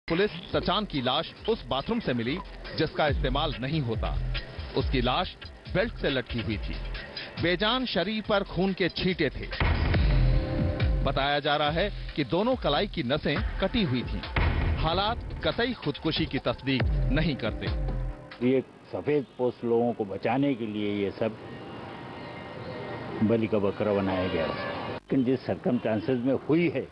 Police Sachan की लाश उस बाथरूम से मिली जिसका इस्तेमाल नहीं होता। उसकी लाश बेल्ट से लटकी हुई थी। बेजान शरीर पर खून के छींटे थे। बताया जा रहा है कि दोनों कलाई की नसें कटी हुई थीं। हालात कतई खुदकुशी की तस्दीक नहीं करते। ये सफेद पोस्ट लोगों को बचाने के लिए ये सब बलि का बकरा बनाया गया है। लेकिन जिस सर्कमस्टांसेस में हुई है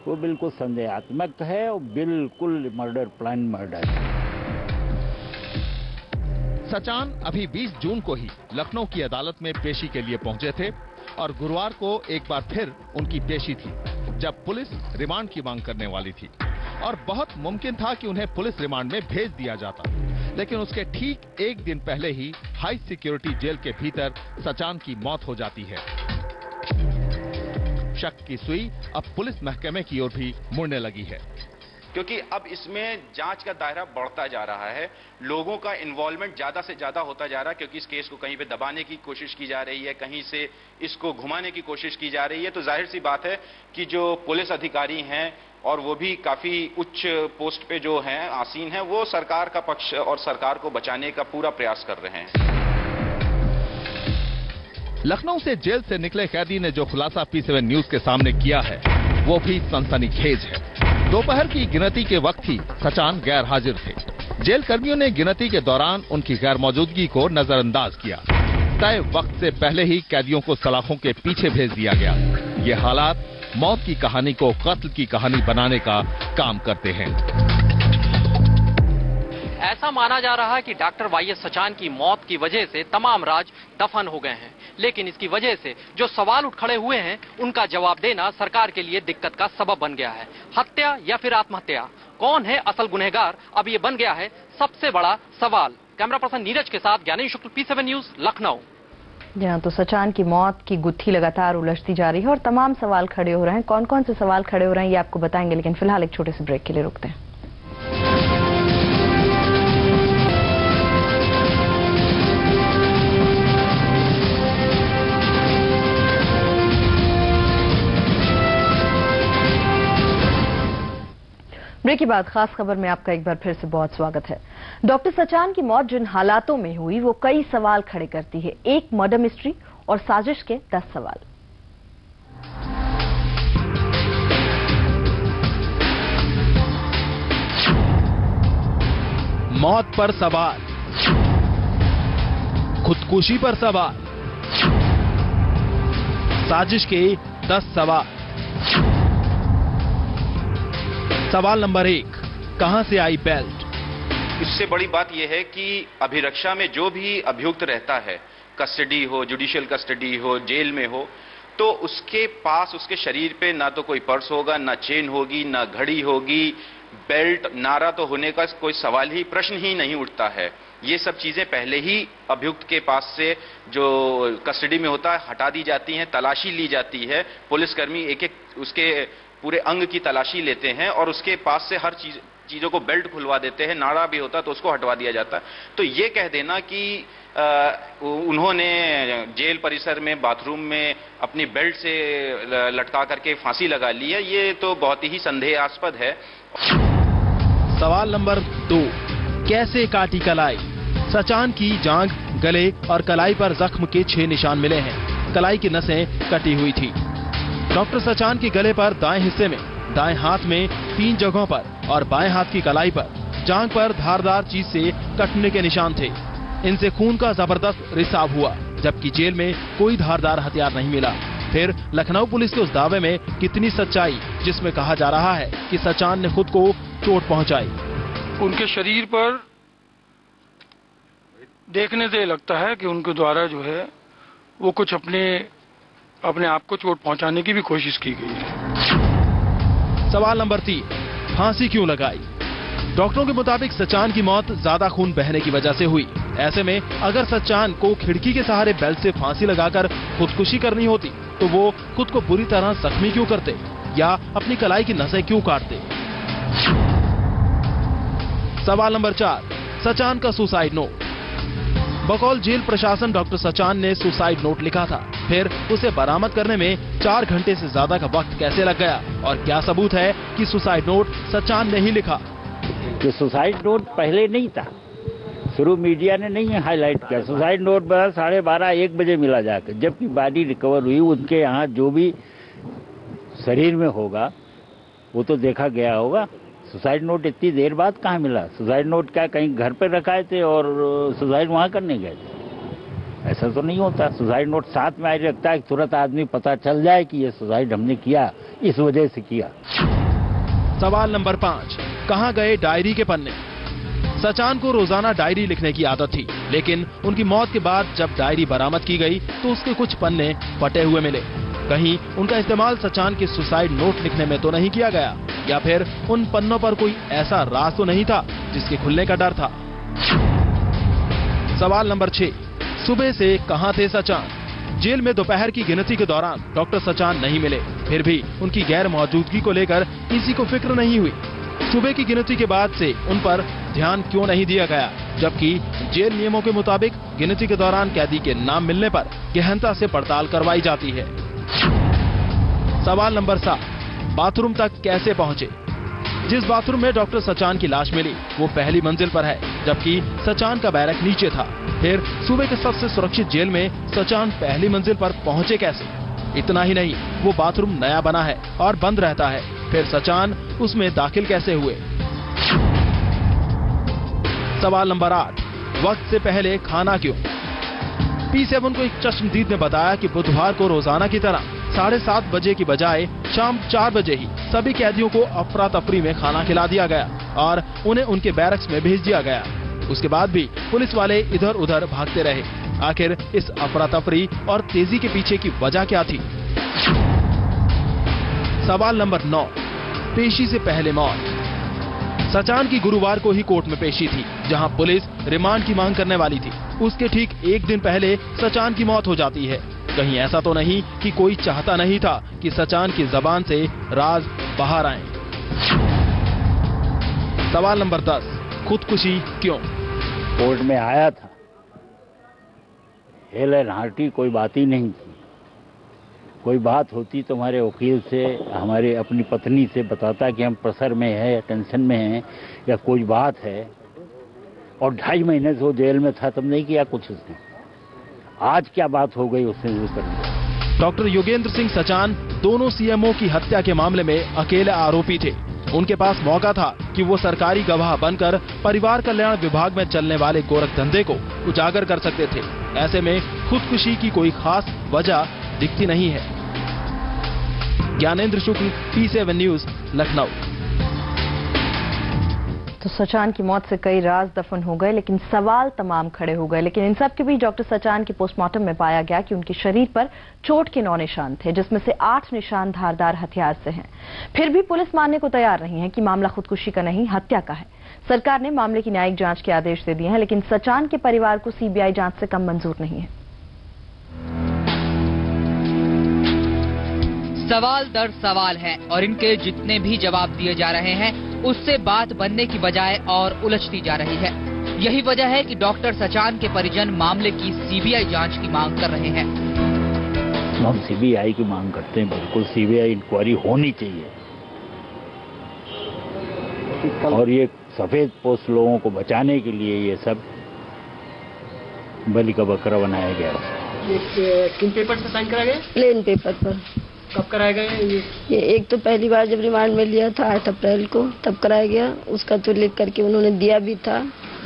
वो बिल्कुल संदेहात्मक है और बिल्कुल मर्डर प्लान मर्डर है। सचान अभी 20 जून को ही लखनऊ की अदालत में पेशी के लिए पहुंचे थे और गुरुवार को एक बार फिर उनकी पेशी थी, जब पुलिस रिमांड की मांग करने वाली थी और बहुत मुमकिन था कि उन्हें पुलिस रिमांड में भेज दिया जाता। लेकिन उसके ठीक एक दिन पहले ही हाई सिक्योरिटी जेल के भीतर सचान की मौत हो जाती है। शक की सुई अब पुलिस महकमे की ओर भी मुड़ने लगी है, क्योंकि अब इसमें जांच का दायरा बढ़ता जा रहा है। लोगों का इन्वॉल्वमेंट ज्यादा से ज्यादा होता जा रहा है, क्योंकि इस केस को कहीं पे दबाने की कोशिश की जा रही है, कहीं से इसको घुमाने की कोशिश की जा रही है। तो जाहिर सी बात है कि जो पुलिस अधिकारी हैं और वो भी काफी उच्च पोस्ट पे जो हैं आसीन हैं, वो सरकार का पक्ष और सरकार को बचाने का पूरा प्रयास कर रहे हैं। लखनऊ से जेल से निकले कैदी ने जो खुलासा P7 न्यूज के सामने किया है वो भी सनसनीखेज है। दोपहर की गिनती के वक्त ही सचान गैर हाजिर थे। जेल कर्मियों ने गिनती के दौरान उनकी गैर मौजूदगी को नजरअंदाज किया। तय वक्त से पहले ही कैदियों को सलाखों के पीछे भेज दिया गया। ये हालात मौत की कहानी को कत्ल की कहानी बनाने का काम करते हैं। ऐसा माना जा रहा है कि डॉक्टर वाईएस सचान की मौत की वजह से तमाम राज दफन हो गए हैं, लेकिन इसकी वजह से जो सवाल उठ खड़े हुए हैं उनका जवाब देना सरकार के लिए दिक्कत का सबब बन गया है। हत्या या फिर आत्महत्या, कौन है असल गुनहगार, अब ये बन गया है सबसे बड़ा सवाल। कैमरा पर्सन नीरज के साथ ज्ञानेश शुक्ल, P7 न्यूज, लखनऊ। जी हाँ, तो सचान की मौत की गुत्थी लगातार उलझती जा रही है और तमाम सवाल खड़े हो रहे हैं। कौन कौन से सवाल खड़े हो रहे हैं ये आपको बताएंगे, लेकिन फिलहाल एक छोटे से ब्रेक के लिए रुकते हैं। ब्रेक के बाद खास खबर में आपका एक बार फिर से बहुत स्वागत है। डॉक्टर सचान की मौत जिन हालातों में हुई वो कई सवाल खड़े करती है। एक मर्डर मिस्ट्री और साजिश के 10 सवाल। मौत पर सवाल, खुदकुशी पर सवाल, साजिश के 10 सवाल। सवाल नंबर 1, कहां से आई बेल्ट? इससे बड़ी बात यह है कि अभिरक्षा में जो भी अभियुक्त रहता है, कस्टडी हो, जुडिशियल कस्टडी हो, जेल में हो, तो उसके पास उसके शरीर पे ना तो कोई पर्स होगा, ना चेन होगी, ना घड़ी होगी, बेल्ट, नारा तो होने का कोई सवाल ही, प्रश्न ही नहीं उठता है। ये सब चीजें पहले ही अभियुक्त के पास से जो कस्टडी में होता है हटा दी जाती हैं, तलाशी ली जाती है। पुलिसकर्मी एक एक उसके पूरे अंग की तलाशी लेते हैं और उसके पास से हर चीजों को बेल्ट खुलवा देते हैं। नाड़ा भी होता तो उसको हटवा दिया जाता है। तो ये कह देना कि उन्होंने जेल परिसर में बाथरूम में अपनी बेल्ट से लटका करके फांसी लगा ली है, ये तो बहुत ही संदेहास्पद है। सवाल नंबर 2, कैसे काटी कलाई? सचान की जांघ, गले और कलाई पर जख्म के 6 निशान मिले हैं। कलाई की नसें कटी हुई थी। डॉक्टर सचान के गले पर दाएं हिस्से में, दाएं हाथ में 3 जगहों पर और बाएं हाथ की कलाई पर, जांघ पर धारदार चीज से कटने के निशान थे। इनसे खून का जबरदस्त रिसाव हुआ, जबकि जेल में कोई धारदार हथियार नहीं मिला। फिर लखनऊ पुलिस के उस दावे में कितनी सच्चाई जिसमें कहा जा रहा है कि सचान ने खुद को चोट पहुंचाई? उनके शरीर पर देखने से लगता है कि उनके द्वारा जो है वो कुछ अपने आप को चोट पहुंचाने की भी कोशिश की गई है। सवाल नंबर 3, फांसी क्यों लगाई? डॉक्टरों के मुताबिक सचान की मौत ज्यादा खून बहने की वजह से हुई। ऐसे में अगर सचान को खिड़की के सहारे बेल्ट से फांसी लगाकर खुदकुशी करनी होती तो वो खुद को बुरी तरह जख्मी क्यों करते या अपनी कलाई की नसें क्यों काटते? सवाल नंबर 4, सचान का सुसाइड नोट। बकौल जेल प्रशासन डॉक्टर सचान ने सुसाइड नोट लिखा था। फिर उसे बरामद करने में 4 घंटे से ज्यादा का वक्त कैसे लग गया और क्या सबूत है कि सुसाइड नोट सचान ने ही लिखा? कि सुसाइड नोट पहले नहीं था, शुरू मीडिया ने नहीं हाईलाइट किया। सुसाइड नोट बस 12:30-1 बजे मिला जाकर, जबकि बॉडी रिकवर हुई। उनके यहाँ जो भी शरीर में होगा वो तो देखा गया होगा। सुसाइड नोट इतनी देर बाद कहाँ मिला? सुसाइड नोट क्या कहीं घर पे रखाए थे और सुसाइड वहाँ करने गए थे? ऐसा तो नहीं होता। सुसाइड नोट साथ में आई रखता है, तुरंत आदमी पता चल जाए कि ये सुसाइड हमने किया, इस वजह से किया। सवाल नंबर 5, कहाँ गए डायरी के पन्ने? सचान को रोजाना डायरी लिखने की आदत थी, लेकिन उनकी मौत के बाद जब डायरी बरामद की गई तो उसके कुछ पन्ने फटे हुए मिले। कहीं उनका इस्तेमाल सचान के सुसाइड नोट लिखने में तो नहीं किया गया, या फिर उन पन्नों पर कोई ऐसा राज तो नहीं था जिसके खुलने का डर था? सवाल नंबर 6, सुबह से कहां थे सचान? जेल में दोपहर की गिनती के दौरान डॉक्टर सचान नहीं मिले, फिर भी उनकी गैर मौजूदगी को लेकर किसी को फिक्र नहीं हुई। सुबह की गिनती के बाद से उन पर ध्यान क्यों नहीं दिया गया, जबकि जेल नियमों के मुताबिक गिनती के दौरान कैदी के नाम मिलने पर गहनता से पड़ताल करवाई जाती है? सवाल नंबर 7, बाथरूम तक कैसे पहुंचे? जिस बाथरूम में डॉक्टर सचान की लाश मिली वो पहली मंजिल पर है, जबकि सचान का बैरक नीचे था। फिर सूबे के सबसे सुरक्षित जेल में सचान पहली मंजिल पर पहुंचे कैसे? इतना ही नहीं, वो बाथरूम नया बना है और बंद रहता है, फिर सचान उसमें दाखिल कैसे हुए? सवाल नंबर 8, वक्त से पहले खाना क्यों? P7 को एक चश्मदीद ने बताया कि बुधवार को रोजाना की तरह 7:30 बजे की बजाय शाम 4 बजे ही सभी कैदियों को अफरा तफरी में खाना खिला दिया गया और उन्हें उनके बैरक्स में भेज दिया गया। उसके बाद भी पुलिस वाले इधर उधर भागते रहे। आखिर इस अफरा तफरी और तेजी के पीछे की वजह क्या थी? सवाल नंबर 9, पेशी से पहले मौत। सचान की गुरुवार को ही कोर्ट में पेशी थी, जहां पुलिस रिमांड की मांग करने वाली थी। उसके ठीक 1 दिन पहले सचान की मौत हो जाती है। कहीं ऐसा तो नहीं कि कोई चाहता नहीं था कि सचान की जबान से राज बाहर आए? सवाल नंबर 10, खुदकुशी क्यों? कोर्ट में आया था, हेल एंड हार्टी कोई बात ही नहीं थी। कोई बात होती तो हमारे वकील से, हमारे अपनी पत्नी से बताता कि हम प्रेशर में है या टेंशन में हैं या कोई बात है, और 2.5 महीने से वो जेल में था, तब नहीं किया कुछ उसने। आज क्या बात हो गई उसने जो कर दिया। डॉक्टर योगेंद्र सिंह सचान दोनों सीएमओ की हत्या के मामले में अकेले आरोपी थे। उनके पास मौका था कि वो सरकारी गवाह बनकर परिवार कल्याण विभाग में चलने वाले गोरख धंधे को उजागर कर सकते थे। ऐसे में खुदकुशी की कोई खास वजह दिखती नहीं है। ज्ञानेंद्र शुक्ल, P7 न्यूज, लखनऊ। तो सचान की मौत से कई राज दफन हो गए, लेकिन सवाल तमाम खड़े हो गए। लेकिन इन सब के बीच डॉक्टर सचान के पोस्टमार्टम में पाया गया कि उनके शरीर पर चोट के 9 निशान थे, जिसमें से 8 निशान धारदार हथियार से हैं। फिर भी पुलिस मानने को तैयार नहीं है कि मामला खुदकुशी का नहीं, हत्या का है। सरकार ने मामले की न्यायिक जांच के आदेश दे दिए हैं, लेकिन सचान के परिवार को सीबीआई जांच से कम मंजूर नहीं है। सवाल दर सवाल है और इनके जितने भी जवाब दिए जा रहे हैं उससे बात बनने की बजाय और उलझती जा रही है। यही वजह है कि डॉक्टर सचान के परिजन मामले की सीबीआई जांच की मांग कर रहे हैं। हम सीबीआई की मांग करते हैं, बिल्कुल सीबीआई इंक्वायरी होनी चाहिए। और ये सफेद पोस्ट लोगों को बचाने के लिए ये सब बलि का बकरा बनाया गया। किन पेपर से साइन कराया गया? प्लेन पेपर पर। कब कराया गया ये एक तो पहली बार जब रिमांड में लिया था 8 अप्रैल को, तब कराया गया। उसका तो लिख करके उन्होंने दिया भी था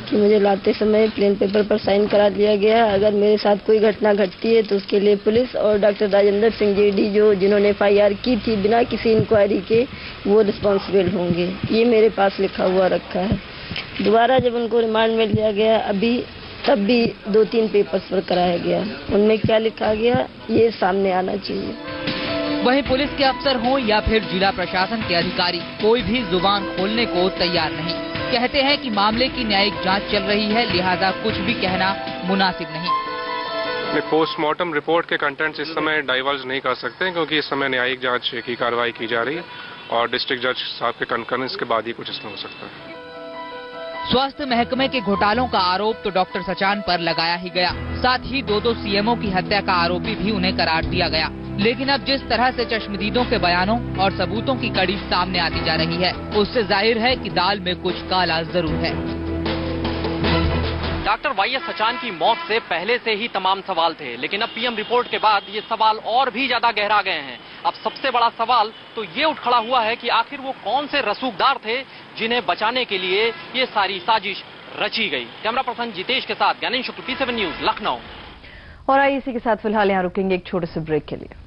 कि मुझे लाते समय प्लेन पेपर पर साइन करा दिया गया। अगर मेरे साथ कोई घटना घटती है तो उसके लिए पुलिस और डॉक्टर राजेंद्र सिंह जेडी जिन्होंने FIR की थी बिना किसी इंक्वायरी के, वो रिस्पॉन्सिबल होंगे। ये मेरे पास लिखा हुआ रखा है। दोबारा जब उनको रिमांड में लिया गया अभी, तब भी 2-3 पेपर्स पर कराया गया। उनमें क्या लिखा गया ये सामने आना चाहिए। वहीं पुलिस के अफसर हों या फिर जिला प्रशासन के अधिकारी, कोई भी जुबान खोलने को तैयार नहीं। कहते हैं कि मामले की न्यायिक जांच चल रही है, लिहाजा कुछ भी कहना मुनासिब नहीं। पोस्टमार्टम रिपोर्ट के कंटेंट्स इस समय डाइवर्ज नहीं कर सकते, क्योंकि इस समय न्यायिक जांच की कार्रवाई की जा रही है और डिस्ट्रिक्ट जज साहब के कंकरेंस के बाद ही कुछ इसमें हो सकता है। स्वास्थ्य महकमे के घोटालों का आरोप तो डॉक्टर सचान पर लगाया ही गया, साथ ही दो सीएमओ की हत्या का आरोपी भी उन्हें करार दिया गया। लेकिन अब जिस तरह से चश्मदीदों के बयानों और सबूतों की कड़ी सामने आती जा रही है, उससे जाहिर है कि दाल में कुछ काला जरूर है। डॉक्टर वाईएस सचान की मौत से पहले से ही तमाम सवाल थे, लेकिन अब पीएम रिपोर्ट के बाद ये सवाल और भी ज्यादा गहरा गए हैं। अब सबसे बड़ा सवाल तो ये उठ खड़ा हुआ है कि आखिर वो कौन से रसूखदार थे जिन्हें बचाने के लिए ये सारी साजिश रची गई। कैमरा पर्सन जितेश के साथ ज्ञानेंद्र शुक्ल, P7 न्यूज, लखनऊ। और आइए इसी के साथ फिलहाल यहाँ रुकेंगे एक छोटे से ब्रेक के लिए।